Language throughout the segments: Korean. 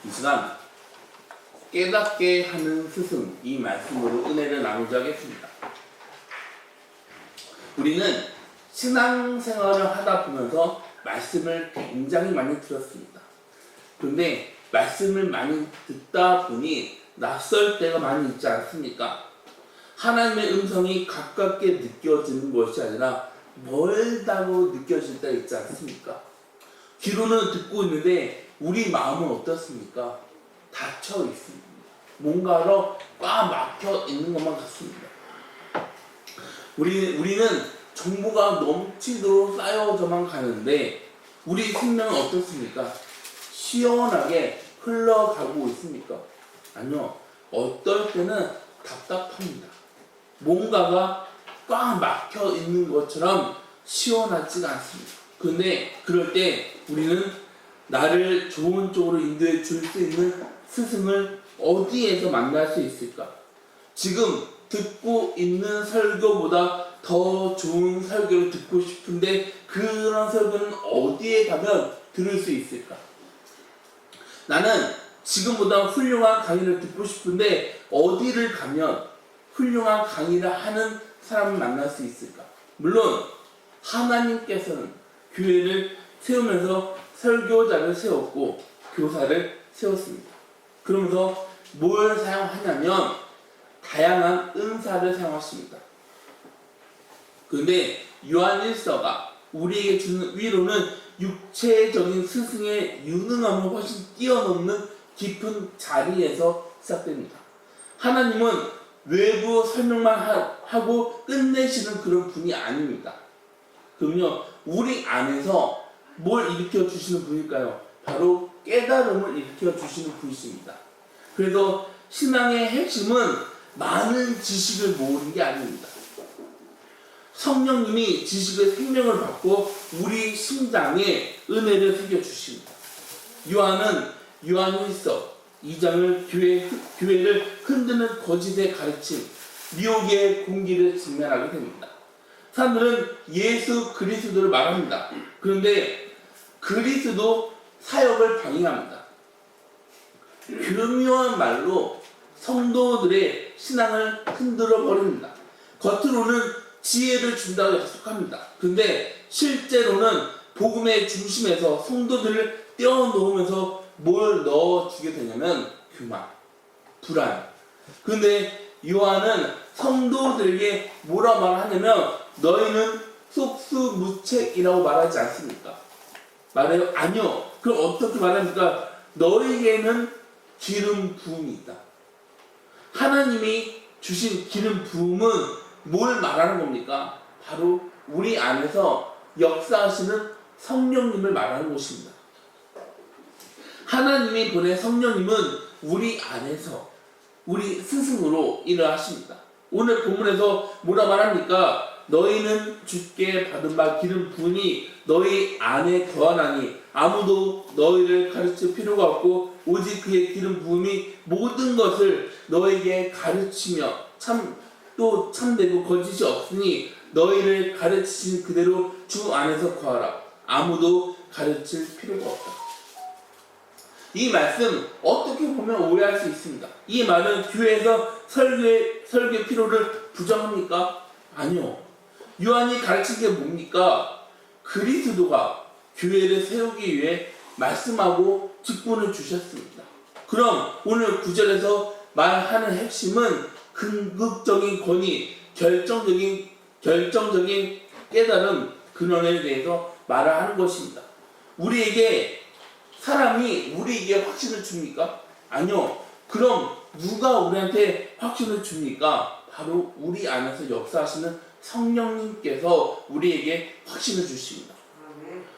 이 시간 깨닫게 하는 스승, 이 말씀으로 은혜를 나누자 하겠습니다. 우리는 신앙생활을 하다 보면서 말씀을 굉장히 많이 들었습니다. 그런데 말씀을 많이 듣다 보니 낯설 때가 많이 있지 않습니까? 하나님의 음성이 가깝게 느껴지는 것이 아니라 멀다고 느껴질 때가 있지 않습니까? 귀로는 듣고 있는데 우리 마음은 어떻습니까? 닫혀 있습니다. 뭔가로 꽉 막혀 있는 것만 같습니다. 우리는 정보가 넘치도록 쌓여져만 가는데 우리 생명은 어떻습니까? 시원하게 흘러가고 있습니까? 아니요. 어떨 때는 답답합니다. 뭔가가 꽉 막혀 있는 것처럼 시원하지가 않습니다. 그런데 그럴 때 우리는 나를 좋은 쪽으로 인도해 줄 수 있는 스승을 어디에서 만날 수 있을까? 지금 듣고 있는 설교보다 더 좋은 설교를 듣고 싶은데 그런 설교는 어디에 가면 들을 수 있을까? 나는 지금보다 훌륭한 강의를 듣고 싶은데 어디를 가면 훌륭한 강의를 하는 사람을 만날 수 있을까? 물론 하나님께서는 교회를 세우면서 설교자를 세웠고 교사를 세웠습니다. 그러면서 뭘 사용하냐면 다양한 은사를 사용하십니다. 그런데 요한일서가 우리에게 주는 위로는 육체적인 스승의 유능함을 훨씬 뛰어넘는 깊은 자리에서 시작됩니다. 하나님은 외부 설명만 하고 끝내시는 그런 분이 아닙니다. 그럼요, 우리 안에서 뭘 일으켜 주시는 분일까요? 바로 깨달음을 일으켜 주시는 분이십니다. 그래서 신앙의 핵심은 많은 지식을 모으는 게 아닙니다. 성령님이 지식의 생명을 받고 우리 심장에 은혜를 새겨 주십니다. 요한은 요한일서 2장을 교회를 흔드는 거짓의 가르침, 미혹의 공기를 직면하게 됩니다. 사람들은 예수 그리스도를 말합니다. 그런데 그리스도 사역을 방해합니다. 교묘한 말로 성도들의 신앙을 흔들어 버립니다. 겉으로는 지혜를 준다고 약속합니다. 그런데 실제로는 복음의 중심에서 성도들을 떼어놓으면서 뭘 넣어주게 되냐면 교만, 불안. 그런데 요한은 성도들에게 뭐라 말하냐면 너희는 속수무책이라고 말하지 않습니까? 말해요? 아니요. 그럼 어떻게 말합니까? 너희에게는 기름 부음이 있다. 하나님이 주신 기름 부음은 뭘 말하는 겁니까? 바로 우리 안에서 역사하시는 성령님을 말하는 것입니다. 하나님이 보낸 성령님은 우리 안에서 우리 스승으로 일을 하십니다. 오늘 본문에서 뭐라 말합니까? 너희는 주께 받은 바 기름 부음이 너희 안에 거하나니 아무도 너희를 가르칠 필요가 없고 오직 그의 기름 부음이 모든 것을 너에게 가르치며 또 참되고 거짓이 없으니 너희를 가르치신 그대로 주 안에서 거하라. 아무도 가르칠 필요가 없다. 이 말씀 어떻게 보면 오해할 수 있습니다. 이 말은 교회에서 설교의 필요를 부정합니까? 아니요. 요한이 가르친 게 뭡니까? 그리스도가 교회를 세우기 위해 말씀하고 직분을 주셨습니다. 그럼 오늘 9절에서 말하는 핵심은 궁극적인 권위, 결정적인 깨달음, 근원에 대해서 말을 하는 것입니다. 사람이 우리에게 확신을 줍니까? 아니요. 그럼 누가 우리한테 확신을 줍니까? 바로 우리 안에서 역사하시는 성령님께서 우리에게 확신을 주십니다.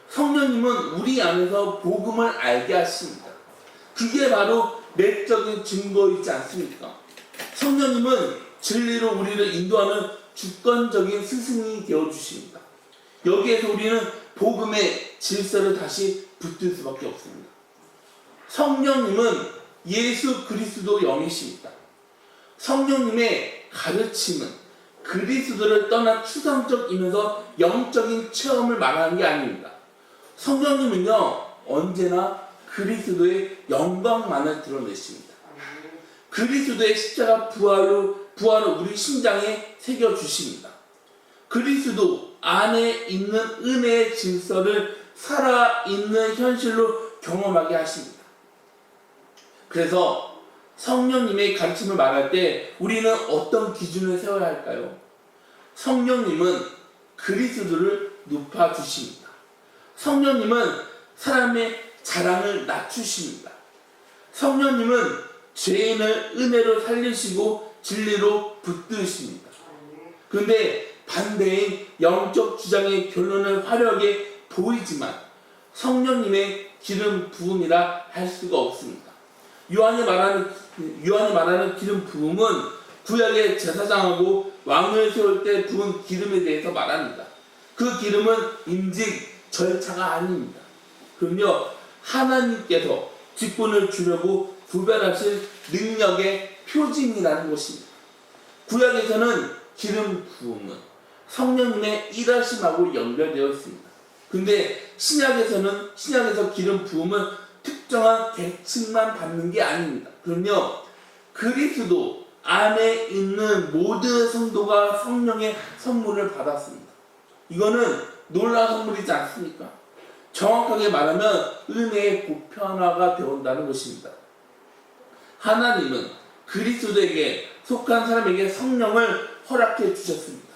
성령님은 우리 안에서 복음을 알게 하십니다. 그게 바로 내적인 증거이지 않습니까? 성령님은 진리로 우리를 인도하는 주권적인 스승이 되어주십니다. 여기에서 우리는 복음의 질서를 다시 붙들 수밖에 없습니다. 성령님은 예수 그리스도 영이십니다. 성령님의 가르침은 그리스도를 떠난 추상적이면서 영적인 체험을 말하는 게 아닙니다. 성령님은요 언제나 그리스도의 영광만을 드러내십니다. 그리스도의 십자가 부활을 우리 심장에 새겨주십니다. 그리스도 안에 있는 은혜의 질서를 살아있는 현실로 경험하게 하십니다. 그래서 성령님의 가르침을 말할 때 우리는 어떤 기준을 세워야 할까요? 성령님은 그리스도를 높아주십니다. 성령님은 사람의 자랑을 낮추십니다. 성령님은 죄인을 은혜로 살리시고 진리로 붙드십니다. 그런데 반대인 영적 주장의 결론은 화려하게 보이지만 성령님의 기름 부음이라 할 수가 없습니다. 요한이 말하는 기름 부음은 구약의 제사장하고 왕을 세울 때 부은 기름에 대해서 말합니다. 그 기름은 임직 절차가 아닙니다. 그럼요, 하나님께서 직분을 주려고 구별하실 능력의 표징이라는 것입니다. 구약에서는 기름 부음은 성령님의 일하심하고 연결되어 있습니다. 근데 신약에서 기름 부음은 특정한 계층만 받는 게 아닙니다. 그럼요, 그리스도 안에 있는 모든 성도가 성령의 선물을 받았습니다. 이거는 놀라운 선물이지 않습니까? 정확하게 말하면 은혜의 보편화가 되어온다는 것입니다. 하나님은 그리스도에게 속한 사람에게 성령을 허락해 주셨습니다.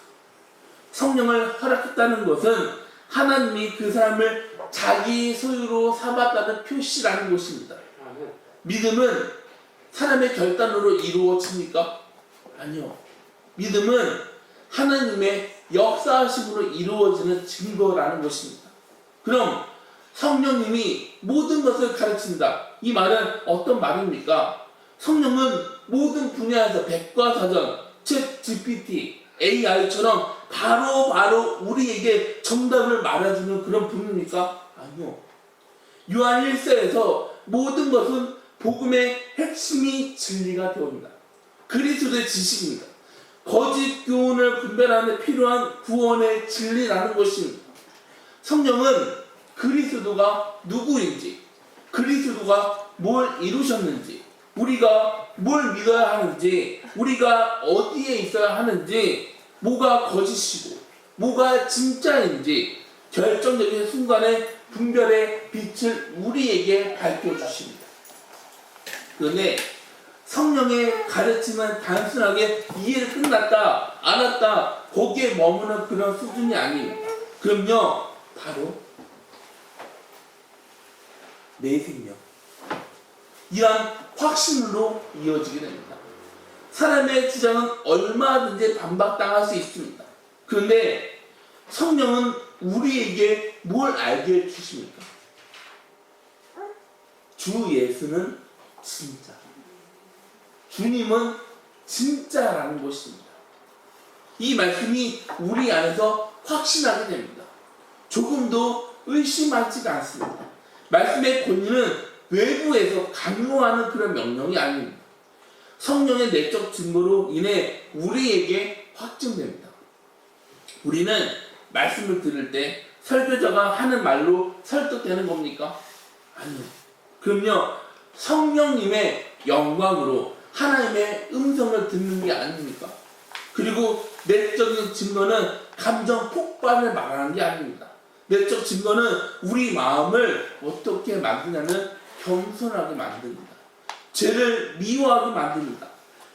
성령을 허락했다는 것은 하나님이 그 사람을 자기 소유로 삼았다는 표시라는 것입니다. 믿음은 사람의 결단으로 이루어집니까? 아니요. 믿음은 하나님의 역사하심으로 이루어지는 증거라는 것입니다. 그럼 성령님이 모든 것을 가르친다. 이 말은 어떤 말입니까? 성령은 모든 분야에서 백과사전, 챗 GPT, AI처럼 바로 우리에게 정답을 말해주는 그런 분입니까? 아니요. 요한 1서에서 모든 것은 복음의 핵심이 진리가 되옵니다. 그리스도의 지식입니다. 거짓 교훈을 분별하는 데 필요한 구원의 진리라는 것입니다. 성령은 그리스도가 누구인지, 그리스도가 뭘 이루셨는지, 우리가 뭘 믿어야 하는지, 우리가 어디에 있어야 하는지, 뭐가 거짓이고 뭐가 진짜인지 결정적인 순간에 분별의 빛을 우리에게 밝혀주십니다. 그런데 성령의 가르침은 단순하게 이해를 끝났다, 알았다, 거기에 머무는 그런 수준이 아닙니다. 그럼요, 바로 내 생명, 이러한 확신으로 이어지게 됩니다. 사람의 주장은 얼마든지 반박당할 수 있습니다. 그런데 성령은 우리에게 뭘 알게 해주십니까? 주 예수는 진짜, 주님은 진짜라는 것입니다. 이 말씀이 우리 안에서 확신하게 됩니다. 조금도 의심하지가 않습니다. 말씀의 권위는 외부에서 강요하는 그런 명령이 아닙니다. 성령의 내적 증거로 인해 우리에게 확증됩니다. 우리는 말씀을 들을 때 설교자가 하는 말로 설득되는 겁니까? 아니요. 그럼요, 성령님의 영광으로 하나님의 음성을 듣는 게 아닙니까? 그리고 내적인 증거는 감정 폭발을 말하는 게 아닙니다. 내적 증거는 우리 마음을 어떻게 만드냐면 겸손하게 만듭니다. 죄를 미워하게 만듭니다.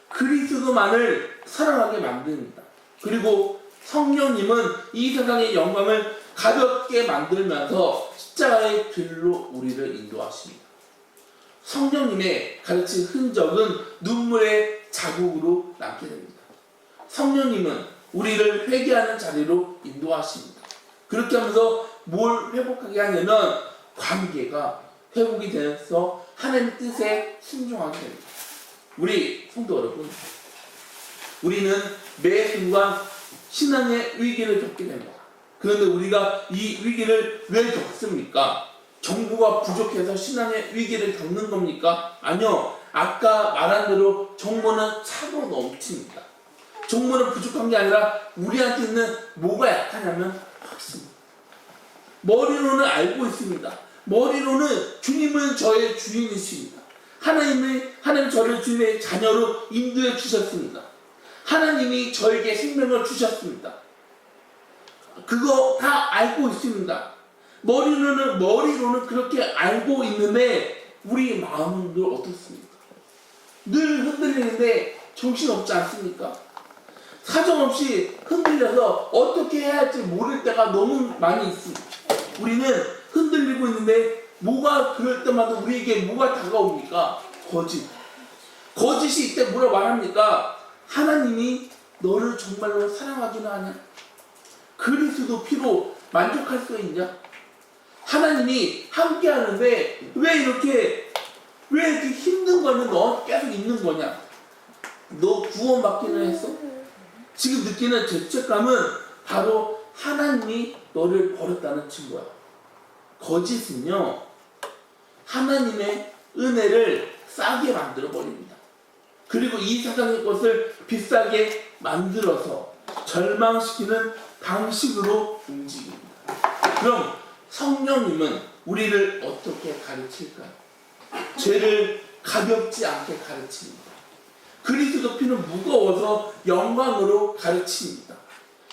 그리스도만을 사랑하게 만듭니다. 그리고 성령님은 이 세상의 영광을 가볍게 만들면서 십자가의 길로 우리를 인도하십니다. 성령님의 가르친 흔적은 눈물의 자국으로 남게 됩니다. 성령님은 우리를 회개하는 자리로 인도하십니다. 그렇게 하면서 뭘 회복하게 하냐면 관계가 회복이 되어서 하나님의 뜻에 순종하게 됩니다. 우리 성도 여러분, 우리는 매 순간 신앙의 위기를 겪게 됩니다. 그런데 우리가 이 위기를 왜 겪습니까? 정보가 부족해서 신앙의 위기를 겪는 겁니까? 아니요. 아까 말한 대로 정보는 차고 넘칩니다. 정보는 부족한 게 아니라 우리한테 있는 뭐가 약하냐면 확신. 머리로는 알고 있습니다. 머리로는 주님은 저의 주인이십니다. 하나님 저를 주님의 자녀로 인도해 주셨습니다. 하나님이 저에게 생명을 주셨습니다. 그거 다 알고 있습니다. 머리로는 그렇게 알고 있는데 우리 마음은 늘 어떻습니까? 늘 흔들리는데 정신없지 않습니까? 사정없이 흔들려서 어떻게 해야 할지 모를 때가 너무 많이 있습니다. 우리는 흔들리고 있는데 뭐가 그럴 때마다 우리에게 뭐가 다가옵니까? 거짓이 이때 뭐라 말합니까? 하나님이 너를 정말로 사랑하기는 하냐? 그리스도 피로 만족할 수 있냐? 하나님이 함께 하는데 왜 이렇게 힘든 거는 너 계속 있는 거냐? 너 구원받기는 했어? 지금 느끼는 죄책감은 바로 하나님이 너를 버렸다는 친구야. 거짓은요, 하나님의 은혜를 싸게 만들어 버립니다. 그리고 이 세상의 것을 비싸게 만들어서 절망시키는 방식으로 움직입니다. 그럼 성령님은 우리를 어떻게 가르칠까요? 죄를 가볍지 않게 가르칩니다. 그리스도 피는 무거워서 영광으로 가르칩니다.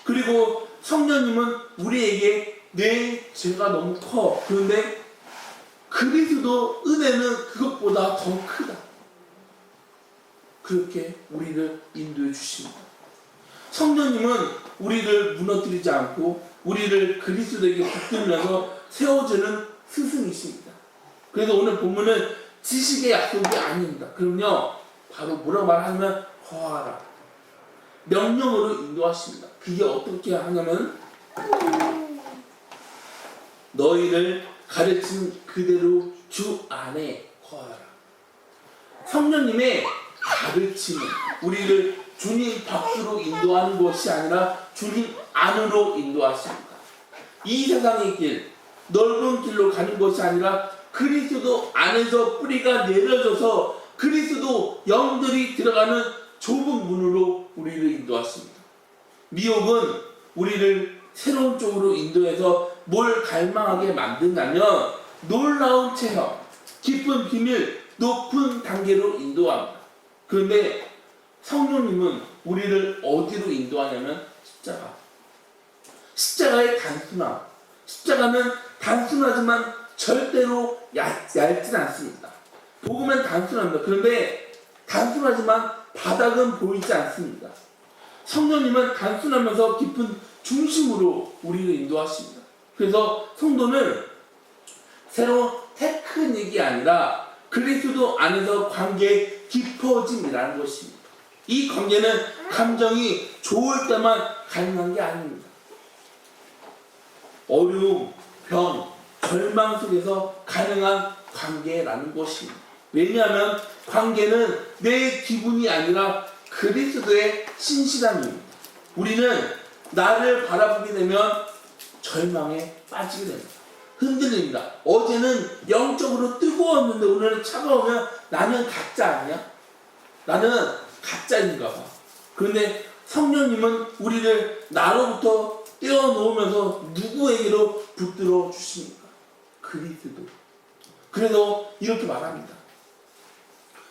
그리고 성령님은 우리에게 내 죄가 너무 커. 그런데 그리스도 은혜는 그것보다 더 크다. 그렇게 우리를 인도해 주십니다. 성령님은 우리를 무너뜨리지 않고 우리를 그리스도에게 붙들면서 세워주는 스승이십니다. 그래서 오늘 본문은 지식의 약속이 아닙니다. 그럼요, 바로 뭐라고 말하면 거하라. 명령으로 인도하십니다. 그게 어떻게 하냐면 너희를 가르친 그대로 주 안에 거하라. 성령님의 가르침은 우리를 주님 밖으로 인도하는 것이 아니라 주님 안으로 인도하십니다. 이 세상의 길, 넓은 길로 가는 것이 아니라 그리스도 안에서 뿌리가 내려져서 그리스도 영들이 들어가는 좁은 문으로 우리를 인도하십니다. 미혹은 우리를 새로운 쪽으로 인도해서 뭘 갈망하게 만든다면 놀라운 체험, 깊은 비밀, 높은 단계로 인도합니다. 그런데 성령님은 우리를 어디로 인도하냐면 십자가의 단순함. 십자가는 단순하지만 절대로 얇진 않습니다. 복음은 단순합니다. 그런데 단순하지만 바닥은 보이지 않습니다. 성령님은 단순하면서 깊은 중심으로 우리를 인도하십니다. 그래서 성도는 새로운 테크닉이 아니라 그리스도 안에서 관계의 깊어짐이라는 것입니다. 이 관계는 감정이 좋을 때만 가능한 게 아닙니다. 어려움, 병, 절망 속에서 가능한 관계라는 것입니다. 왜냐하면 관계는 내 기분이 아니라 그리스도의 신실함입니다. 우리는 나를 바라보게 되면 절망에 빠지게 됩니다. 흔들립니다. 어제는 영적으로 뜨거웠는데 오늘은 차가우면 나는 가짜 아니야? 나는 가짜인가 봐. 그런데 성령님은 우리를 나로부터 떼어놓으면서 누구에게로 붙들어 주십니까? 그리스도. 그래서 이렇게 말합니다.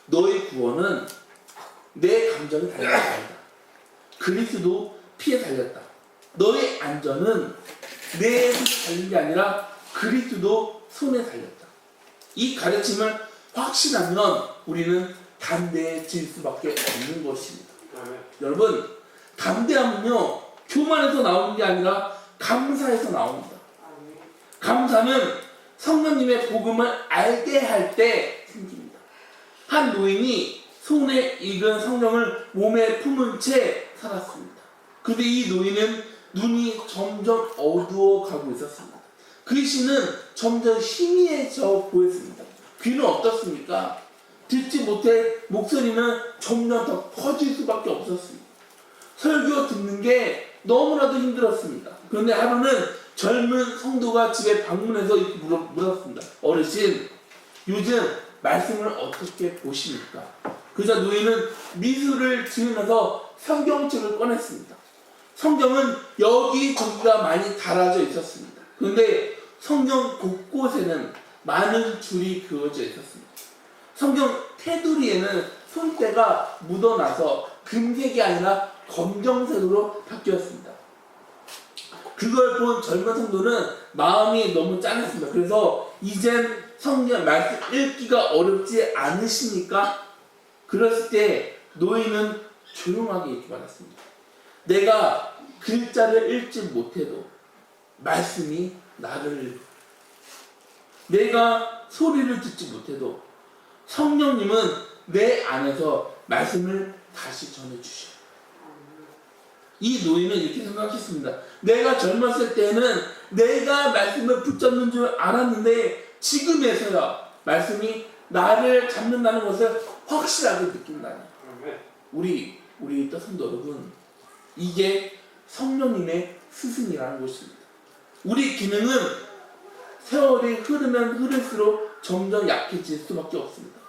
너의 구원은 내 감정이 달린 게 아니다. 그리스도 피에 달렸다. 너의 안전은 내 손에 달린 게 아니라 그리스도 손에 달렸다. 이 가르침을 확신하면 우리는 담대해질 수밖에 없는 것입니다. 여러분, 담대함은요 교만에서 나오는 게 아니라 감사에서 나옵니다. 감사는 성령님의 복음을 알게 할 때 생깁니다. 한 노인이 손에 익은 성경을 몸에 품은 채 살았습니다. 그런데 이 노인은 눈이 점점 어두워가고 있었습니다. 글씨는 점점 희미해져 보였습니다. 귀는 어떻습니까? 듣지 못해 목소리는 점점 더 커질 수밖에 없었습니다. 설교 듣는 게 너무나도 힘들었습니다. 그런데 하루는 젊은 성도가 집에 방문해서 이렇게 물었습니다. 어르신, 요즘 말씀을 어떻게 보십니까? 그러자 노인은 미술을 지으면서 성경책을 꺼냈습니다. 성경은 여기저기가 많이 달아져 있었습니다. 그런데 성경 곳곳에는 많은 줄이 그어져 있었습니다. 성경 테두리에는 손때가 묻어나서 금색이 아니라 검정색으로 바뀌었습니다. 그걸 본 젊은 성도는 마음이 너무 짠했습니다. 그래서 이젠 성경 말씀 읽기가 어렵지 않으십니까? 그랬을 때 노인은 조용하게 읽기 바랐습니다. 내가 글자를 읽지 못해도 말씀이 나를 읽고, 내가 소리를 듣지 못해도 성령님은 내 안에서 말씀을 다시 전해주셔요. 이 노인은 이렇게 생각했습니다. 내가 젊었을 때는 내가 말씀을 붙잡는 줄 알았는데 지금에서야 말씀이 나를 잡는다는 것을 확실하게 느낀다니. 우리 성도 여러분, 이게 성령님의 스승이라는 것입니다. 우리 기능은 세월이 흐르면 흐를수록 점점 약해질 수밖에 없습니다.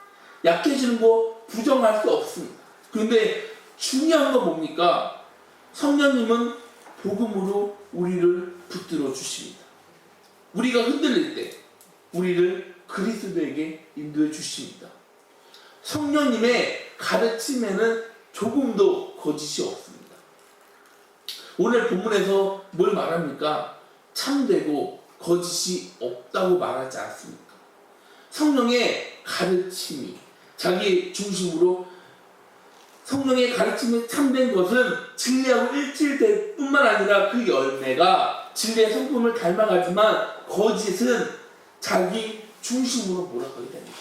약해지는 거 부정할 수 없습니다. 그런데 중요한 건 뭡니까? 성령님은 복음으로 우리를 붙들어 주십니다. 우리가 흔들릴 때 우리를 그리스도에게 인도해 주십니다. 성령님의 가르침에는 조금도 거짓이 없습니다. 오늘 본문에서 뭘 말합니까? 참되고 거짓이 없다고 말하지 않습니까? 성령의 가르침이 자기 중심으로, 성령의 가르침이 참된 것은 진리하고 일치될 뿐만 아니라 그 열매가 진리의 성품을 닮아가지만 거짓은 자기 중심으로 몰아가게 됩니다.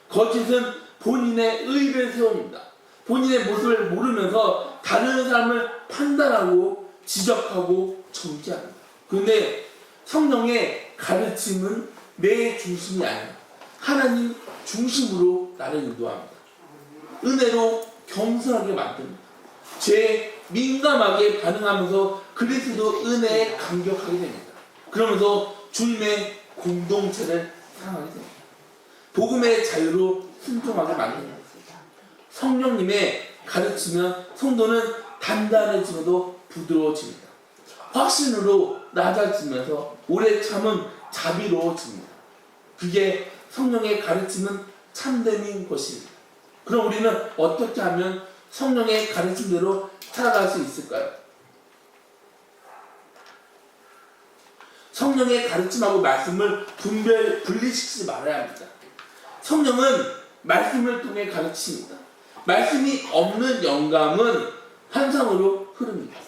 거짓은 본인의 의를 세웁니다. 본인의 모습을 모르면서 다른 사람을 판단하고 지적하고 정죄합니다. 그런데 성령의 가르침은 내 중심이 아니라 하나님 중심으로 나를 인도합니다. 은혜로 겸손하게 만듭니다. 죄에 민감하게 반응하면서 그리스도 은혜에 감격하게 됩니다. 그러면서 주님의 공동체를 사랑하게 됩니다. 복음의 자유로 순종하게 만듭니다. 성령님의 가르치면 성도는 단단해지면서 부드러워집니다. 확신으로 낮아지면서 오래 참은 자비로워집니다. 그게 성령의 가르침은 참된 것입니다. 그럼 우리는 어떻게 하면 성령의 가르침대로 살아갈 수 있을까요? 성령의 가르침하고 말씀을 분리시키지 말아야 합니다. 성령은 말씀을 통해 가르칩니다. 말씀이 없는 영감은 환상으로 흐릅니다.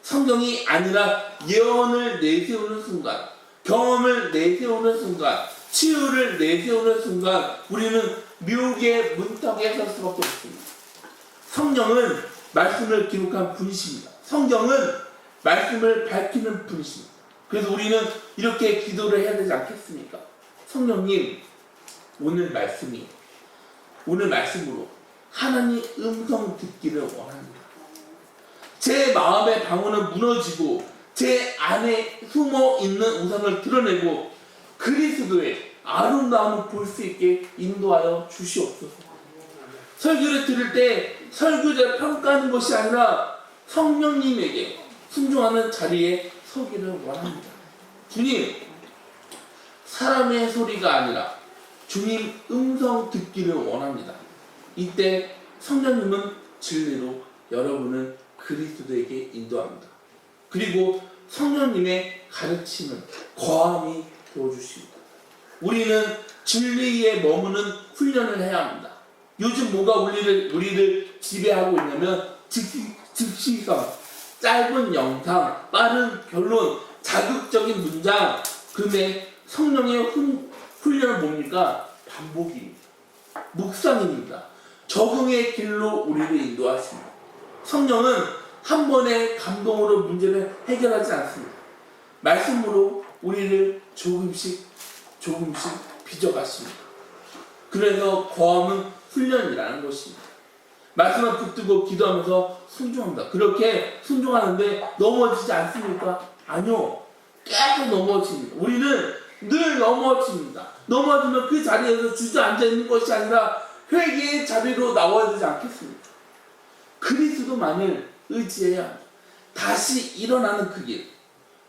성경이 아니라 예언을 내세우는 순간, 경험을 내세우는 순간, 치유를 내세우는 순간 우리는 미혹의 문턱에 설 수밖에 없습니다. 성령은 말씀을 기록한 분이십니다. 성경은 말씀을 밝히는 분이십니다. 그래서 우리는 이렇게 기도를 해야 되지 않겠습니까? 성령님, 오늘 말씀으로 하나님 음성 듣기를 원합니다. 제 마음의 방언은 무너지고 제 안에 숨어 있는 우상을 드러내고 그리스도의 아름다움을 볼 수 있게 인도하여 주시옵소서. 설교를 들을 때 설교자를 평가하는 것이 아니라 성령님에게 순종하는 자리에 서기를 원합니다. 주님, 사람의 소리가 아니라 주님 음성 듣기를 원합니다. 이때 성령님은 진리로 여러분을 그리스도에게 인도합니다. 그리고 성령님의 가르침은 거함이 되어주십니다. 우리는 진리에 머무는 훈련을 해야 합니다. 요즘 뭐가 우리를 지배하고 있냐면 즉시성, 짧은 영상, 빠른 결론, 자극적인 문장. 근데 성령의 훈련은 뭡니까? 반복입니다. 묵상입니다. 적응의 길로 우리를 인도하십니다. 성령은 한 번의 감동으로 문제를 해결하지 않습니다. 말씀으로 우리를 조금씩 빚어갔습니다. 그래서 거함은 훈련이라는 것입니다. 말씀을 붙들고 기도하면서 순종합니다. 그렇게 순종하는데 넘어지지 않습니까? 아니요. 계속 넘어집니다. 우리는 늘 넘어집니다. 넘어지면 그 자리에서 주저앉아 있는 것이 아니라 회개의 자리로 나와야 되지 않겠습니까? 그리스도만을 의지해야 합니다. 다시 일어나는 그 길.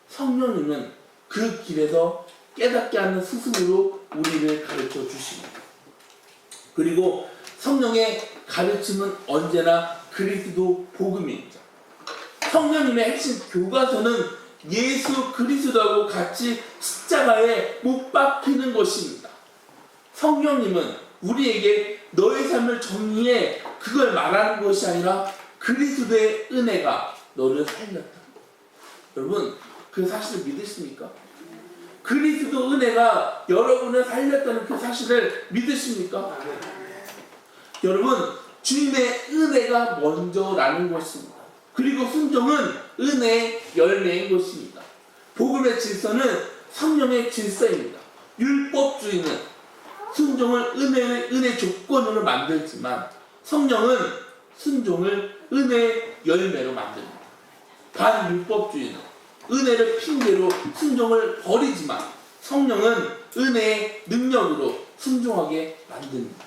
성령님은 그 길에서 깨닫게 하는 스승으로 우리를 가르쳐 주십니다. 그리고 성령의 가르침은 언제나 그리스도 복음입니다. 성령님의 핵심 교과서는 예수 그리스도하고 같이 십자가에 못 박히는 것입니다. 성령님은 우리에게 너의 삶을 정리해 그걸 말하는 것이 아니라 그리스도의 은혜가 너를 살렸다. 여러분, 그 사실을 믿으십니까? 그리스도 은혜가 여러분을 살렸다는 그 사실을 믿으십니까? 여러분, 주님의 은혜가 먼저라는 것입니다. 그리고 순종은 은혜의 열매인 것입니다. 복음의 질서는 성령의 질서입니다. 율법주의는 순종을 은혜 조건으로 만들지만 성령은 순종을 은혜의 열매로 만듭니다. 반율법주의는 은혜를 핑계로 순종을 버리지만 성령은 은혜의 능력으로 순종하게 만듭니다.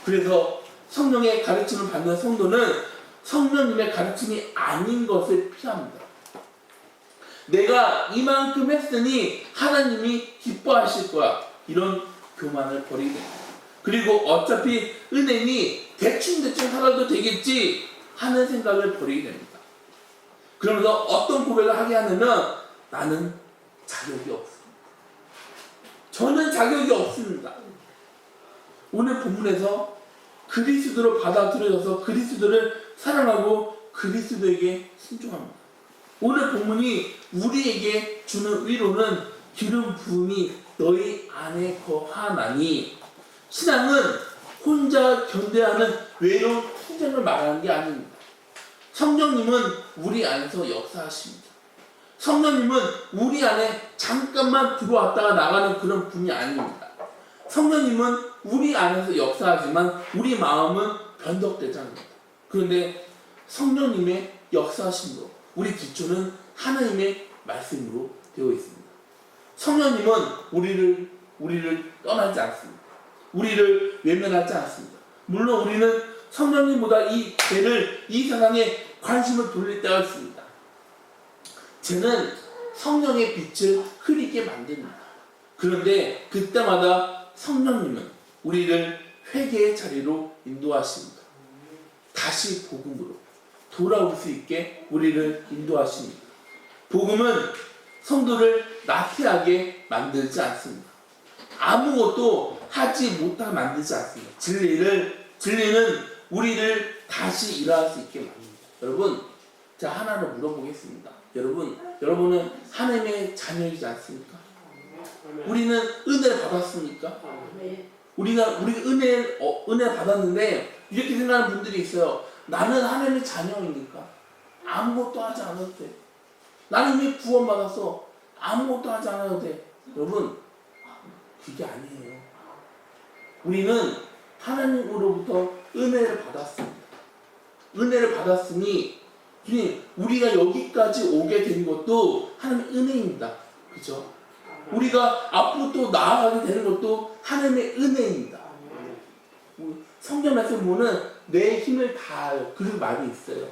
그래서 성령의 가르침을 받는 성도는 성령님의 가르침이 아닌 것을 피합니다. 내가 이만큼 했으니 하나님이 기뻐하실 거야. 이런 교만을 버리게 됩니다. 그리고 어차피 은혜니 대충 살아도 되겠지 하는 생각을 버리게 됩니다. 그러면서 어떤 고백을 하게 하냐면 나는 자격이 없습니다. 저는 자격이 없습니다. 오늘 본문에서 그리스도로 받아들여져서 그리스도를 사랑하고 그리스도에게 순종합니다. 오늘 본문이 우리에게 주는 위로는 기름 부음이 너희 안에 거하나니, 신앙은 혼자 견뎌하는 외로운 투쟁을 말하는 게 아닙니다. 성령님은 우리 안에서 역사하십니다. 성령님은 우리 안에 잠깐만 들어왔다가 나가는 그런 분이 아닙니다. 성령님은 우리 안에서 역사하지만 우리 마음은 변덕되지 않습니다. 그런데 성령님의 역사하심으로 우리 기초는 하나님의 말씀으로 되어 있습니다. 성령님은 우리를 떠나지 않습니다. 우리를 외면하지 않습니다. 물론 우리는 성령님보다 이 죄를, 이 세상에 관심을 돌릴 때가 있습니다. 죄는 성령의 빛을 흐리게 만듭니다. 그런데 그때마다 성령님은 우리를 회개의 자리로 인도하십니다. 다시 복음으로 돌아올 수 있게 우리를 인도하십니다. 복음은 성도를 나태하게 만들지 않습니다. 아무것도 하지 못하게 만들지 않습니다. 진리는 우리를 다시 일어날 수 있게 만듭니다. 여러분, 제가 하나를 물어보겠습니다. 여러분은 하나님의 자녀이지 않습니까? 우리는 은혜를 받았습니까? 우리가 은혜 받았는데 이렇게 생각하는 분들이 있어요. 나는 하나님의 자녀입니까? 아무것도 하지 않아도 돼. 나는 이미 구원받았어. 아무것도 하지 않아도 돼. 여러분, 그게 아니에요. 우리는 하나님으로부터 은혜를 받았습니다. 은혜를 받았으니 주님, 우리가 여기까지 오게 된 것도 하나님의 은혜입니다. 그죠? 우리가 앞으로 또 나아가게 되는 것도 하나님의 은혜입니다. 성경 말씀 보면 내 힘을 다하여 그런 말이 있어요.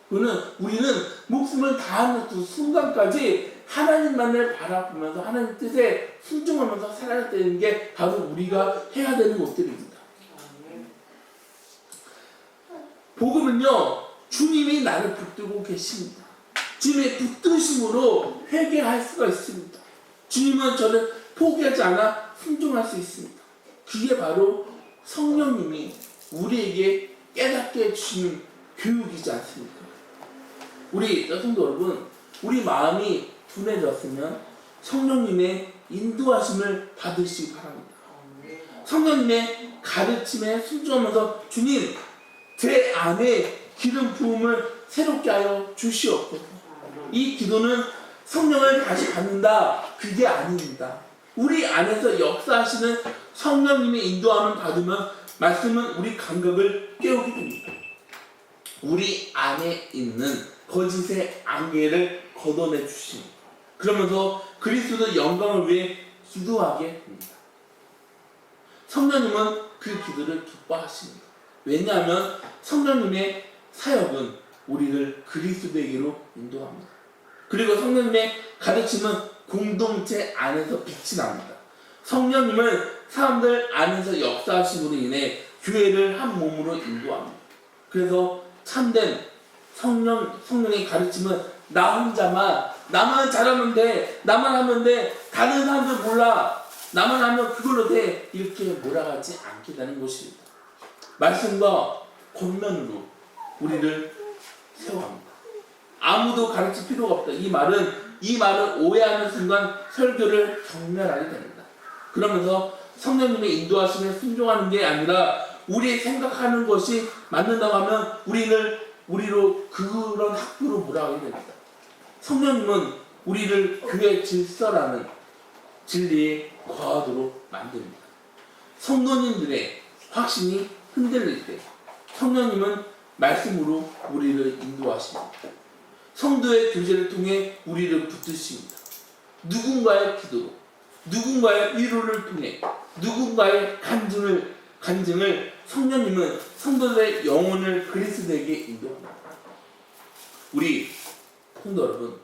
우리는 목숨을 다하는 그 순간까지 하나님만을 바라보면서 하나님 뜻에 순종하면서 살아야 되는 게 바로 우리가 해야 되는 것들입니다. 복음은요, 주님이 나를 붙들고 계십니다. 주님의 붙드심으로 회개할 수가 있습니다. 주님은 저를 포기하지 않아 순종할 수 있습니다. 그게 바로 성령님이 우리에게 깨닫게 해주시는 교육이지 않습니까? 우리 성도 여러분, 우리 마음이 둔해졌으면 성령님의 인도하심을 받으시기 바랍니다. 성령님의 가르침에 순종하면서 주님, 제 안에 기름 부음을 새롭게 하여 주시옵소서. 이 기도는 성령을 다시 받는다, 그게 아닙니다. 우리 안에서 역사하시는 성령님의 인도함을 받으면 말씀은 우리 감각을 깨우게 됩니다. 우리 안에 있는 거짓의 안개를 걷어내 주십니다. 그러면서 그리스도의 영광을 위해 기도하게 됩니다. 성령님은 그 기도를 기뻐하십니다. 왜냐하면 성령님의 사역은 우리를 그리스도에게로 인도합니다. 그리고 성령님의 가르침은 공동체 안에서 빛이 납니다. 성령님은 사람들 안에서 역사하심으로 인해 교회를 한 몸으로 인도합니다. 그래서 참된 성령의 가르침은 나 혼자만, 나만 잘하면 돼, 나만 하면 돼, 다른 사람들 몰라, 나만 하면 그걸로 돼, 이렇게 몰아가지 않게 되는 것입니다. 말씀과 권면으로 우리를 세워합니다. 아무도 가르칠 필요가 없다. 이 말을 오해하는 순간 설교를 경멸하게 됩니다. 그러면서 성령님의 인도하심에 순종하는 게 아니라 우리 생각하는 것이 맞는다고 하면 우리로 그런 학교로 몰아가게 됩니다. 성령님은 우리를 교회 질서라는 진리에 거하도록 만듭니다. 성도님들의 확신이 흔들릴 때 성령님은 말씀으로 우리를 인도하십니다. 성도의 교제를 통해 우리를 붙드십니다. 누군가의 기도로, 누군가의 위로를 통해, 누군가의 간증을 성령님은 성도들의 영혼을 그리스도에게 인도합니다. 우리 성도 여러분,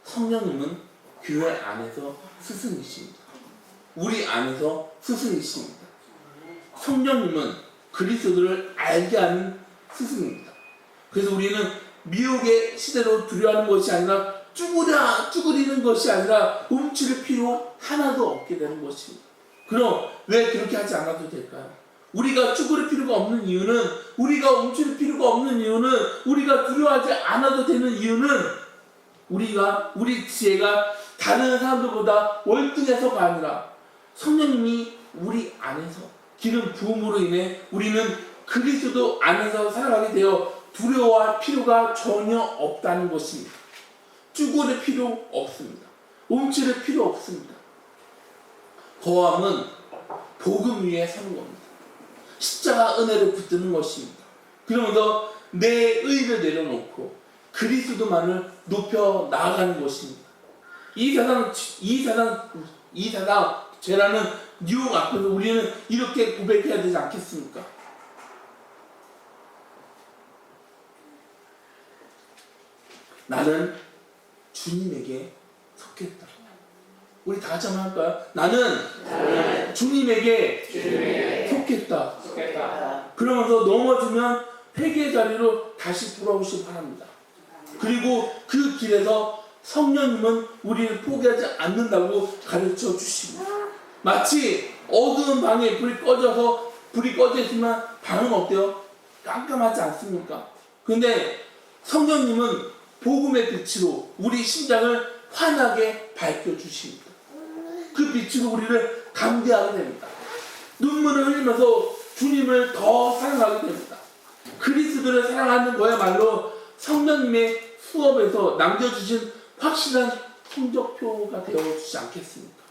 성령님은 교회 안에서 스승이십니다. 우리 안에서 스승이십니다. 성령님은 그리스도를 알게 하는 스승입니다. 그래서 우리는 미혹의 시대로 두려워하는 것이 아니라 쭈그리는 것이 아니라 움츠릴 필요 하나도 없게 되는 것입니다. 그럼 왜 그렇게 하지 않아도 될까요? 우리가 쭈그릴 필요가 없는 이유는, 우리가 움츠릴 필요가 없는 이유는, 우리가 두려워하지 않아도 되는 이유는 우리 지혜가 다른 사람들보다 월등해서가 아니라 성령님이 우리 안에서 기름 부음으로 인해 우리는 그리스도 안에서 살아가게 되어 두려워할 필요가 전혀 없다는 것입니다. 쭈그릴 필요 없습니다. 움츠릴 필요 없습니다. 거함은 복음 위에 서는 겁니다. 십자가 은혜를 붙드는 것입니다. 그러면서 내 의를 내려놓고 그리스도만을 높여 나아가는 것입니다. 이 세상 죄라는 유혹 앞에서 우리는 이렇게 고백해야 되지 않겠습니까? 나는 주님에게 속했다. 우리 다 같이 한번 할까요? 나는 주님에게 속했다. 그러면서 넘어지면 회개의 자리로 다시 돌아오시기 바랍니다. 그리고 그 길에서 성령님은 우리를 포기하지 않는다고 가르쳐 주십니다. 마치 어두운 방에 불이 꺼져 있지만 방은 어때요? 깜깜하지 않습니까? 근데 성령님은 복음의 빛으로 우리 심장을 환하게 밝혀주십니다. 그 빛으로 우리를 감개하게 됩니다. 눈물을 흘리면서 주님을 더 사랑하게 됩니다. 그리스도를 사랑하는 거야말로 성령님의 수업에서 남겨주신 확실한 성적표가 되어주지 않겠습니까?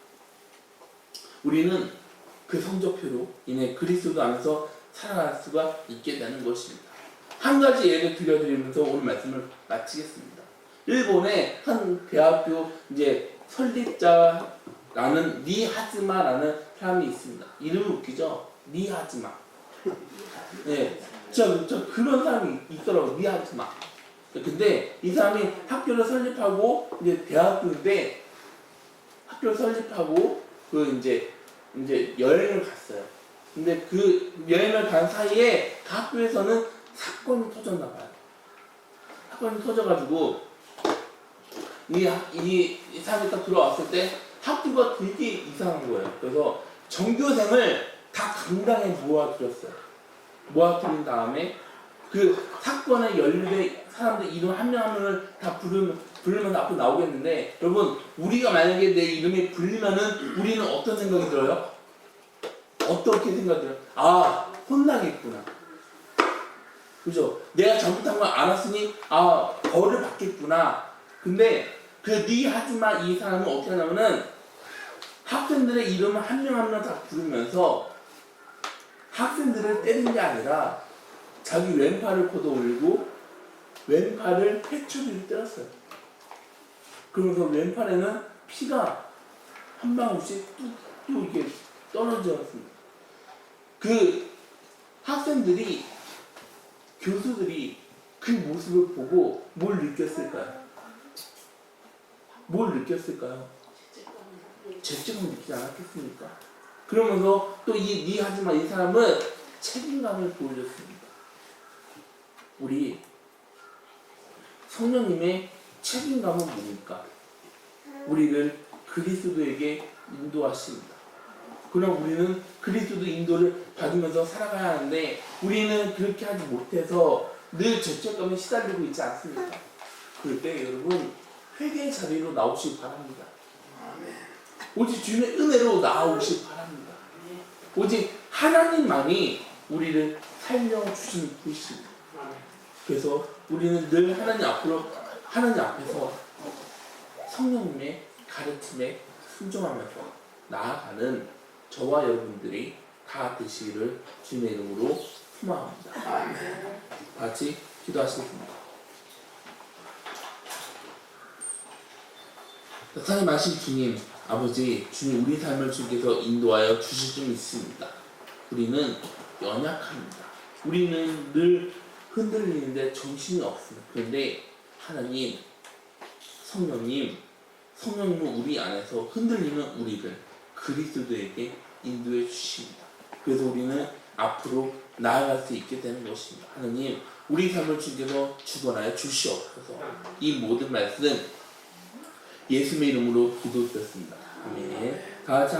우리는 그 성적표로 인해 그리스도 안에서 살아갈 수가 있게 되는 것입니다. 한 가지 예를 들려드리면서 오늘 말씀을 마치겠습니다. 일본의 한 대학교 설립자라는 니하즈마라는 사람이 있습니다. 이름이 웃기죠? 니하즈마. 네, 저 그런 사람이 있더라고요. 니하즈마. 근데 이 사람이 학교를 설립하고 이제 대학교인데 학교를 설립하고 이제 여행을 갔어요. 근데 그 여행을 간 사이에 그 학교에서는 사건이 터졌나 봐요. 사건이 터져가지고 이 사람이 딱 들어왔을 때 학교가 되게 이상한 거예요. 그래서 전교생을 다 강당에 모아들였어요. 모아들인 다음에 그 사건에 연루된 사람들 이름 한 명 한 명을 다 부르면 앞으로 나오겠는데, 여러분, 우리가 만약에 내 이름이 불리면은 우리는 어떤 생각이 들어요? 어떻게 생각이 들어요? 아, 혼나겠구나. 그죠? 내가 잘못한 걸 알았으니 벌을 받겠구나. 근데 그 니하지마 이 사람은 어떻게 하냐면은 학생들의 이름을 한 명 한 명 다 부르면서 학생들을 때린 게 아니라 자기 왼팔을 걷어 올리고 왼팔을 회초리로 때렸어요. 그러면서 왼팔에는 피가 한 방울씩 뚝뚝 이렇게 떨어졌습니다. 그 학생들이, 교수들이 그 모습을 보고 뭘 느꼈을까요? 죄책감을 느끼지 않았겠습니까? 그러면서 또 이 하지만 이 사람은 책임감을 보여줬습니다. 우리 성령님의 책임감은 뭡니까? 우리를 그리스도에게 인도하십니다. 그러나 우리는 그리스도 인도를 받으면서 살아가야 하는데 우리는 그렇게 하지 못해서 늘 죄책감에 시달리고 있지 않습니까? 그럴 때 여러분 회개의 자리로 나오시기 바랍니다. 오직 주님의 은혜로 나아오시기 바랍니다. 오직 하나님만이 우리를 살려주시는 분이십니다. 그래서 우리는 늘 하나님 앞에서 성령님의 가르침에 순종하면서 나아가는 저와 여러분들이 다 되시기를 주님의 이름으로 소망합니다. 같이 기도하시겠습니다. 사랑의 마신 주님, 아버지, 주님 우리 삶을 주께서 인도하여 주실 줄 믿습니다. 우리는 연약합니다. 우리는 늘 흔들리는데 정신이 없습니다. 그런데 하나님, 성령님은 우리 안에서 흔들리는 우리를 그리스도에게 인도해 주십니다. 그래서 우리는 앞으로 나아갈 수 있게 되는 것입니다. 하나님, 우리 삶을 주께서 주관하여 주시옵소서. 이 모든 말씀 예수님의 이름으로 기도드렸습니다. 아멘. 다 같이